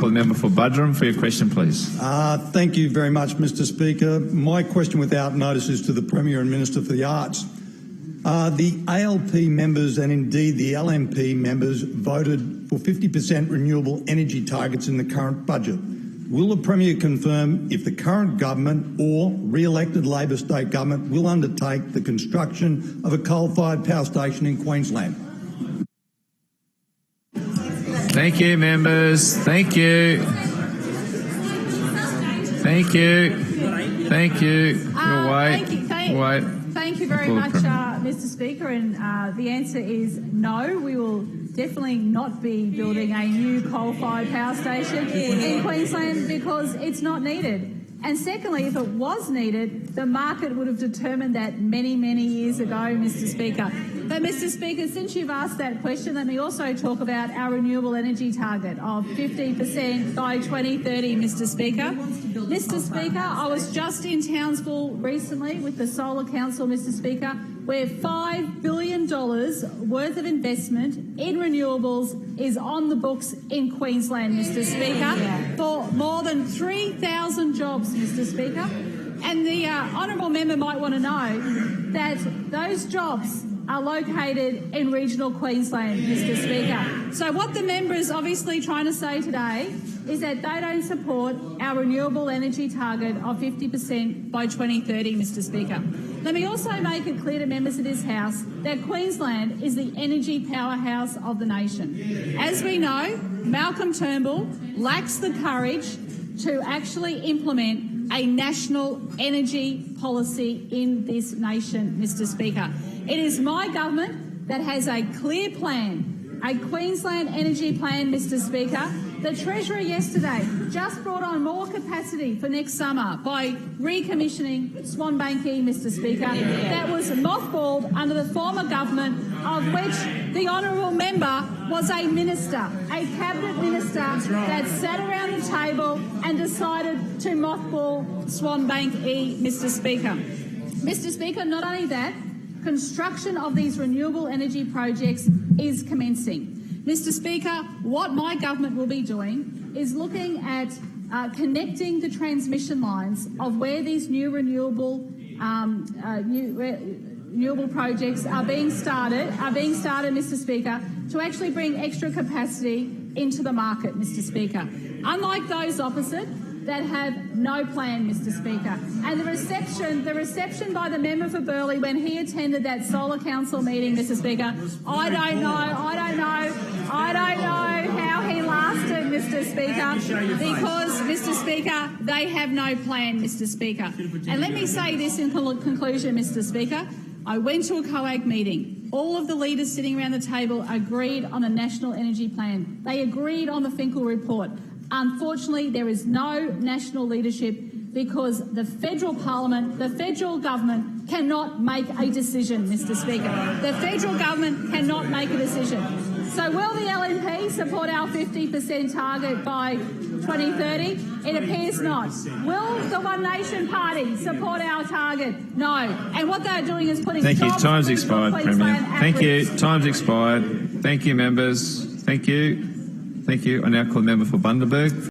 call the member for Buderim for your question, please. Thank you very much, Mr Speaker. My question without notice is to the Premier and Minister for the Arts. The ALP members and indeed the LNP members voted for 50% renewable energy targets in the current budget. Will the Premier confirm if the current government or re-elected Labor state government will undertake the construction of a coal-fired power station in Queensland? Thank you, members. Thank you. Thank you. Thank you. Thank you very much, Mr Speaker. And the answer is no. We will definitely not be building a new coal-fired power station in Queensland because it's not needed. And secondly, if it was needed, the market would have determined that many, many years ago, Mr Speaker. But, Mr Speaker, since you've asked that question, let me also talk about our renewable energy target of 50% by 2030, Mr Speaker. Mr Speaker, I was just in Townsville recently with the Solar Council, Mr Speaker, where $5 billion worth of investment in renewables is on the books in Queensland, Mr Speaker, for more than 3,000 jobs, Mr Speaker. And the honourable member might want to know that those jobs are located in regional Queensland, Mr Speaker. So what the member is obviously trying to say today is that they don't support our renewable energy target of 50% by 2030, Mr Speaker. Let me also make it clear to members of this House that Queensland is the energy powerhouse of the nation. As we know, Malcolm Turnbull lacks the courage to actually implement a national energy policy in this nation, Mr Speaker. It is my government that has a clear plan, a Queensland energy plan, Mr Speaker. The Treasurer yesterday just brought on more capacity for next summer by recommissioning Swanbank E, Mr Speaker. That was mothballed under the former government, of which the honourable member was a minister, a cabinet minister that sat around the table and decided to mothball Swanbank E, Mr Speaker. Mr Speaker, not only that, construction of these renewable energy projects is commencing. Mr Speaker, what my government will be doing is looking at connecting the transmission lines of where these new renewable projects are being started, Mr Speaker, to actually bring extra capacity into the market, Mr Speaker. Unlike those opposite that have no plan, Mr Speaker. And the reception by the member for Burleigh when he attended that Solar Council meeting, Mr Speaker, I don't know how he lasted, Mr Speaker, because, Mr Speaker, they have no plan, Mr Speaker. And let me say this in conclusion, Mr Speaker. I went to a COAG meeting. All of the leaders sitting around the table agreed on a national energy plan. They agreed on the Finkel report. Unfortunately, there is no national leadership because the federal parliament, the federal government cannot make a decision, Mr Speaker. The federal government cannot make a decision. So will the LNP support our 50% target by 2030? It appears not. Will the One Nation Party support our target? No. And what they're doing is putting Thank you. jobs Time's in expired, Queensland Premier. at Thank you. risk. Time's expired. Thank you, members. Thank you. Thank you. I now call the member for Bundaberg.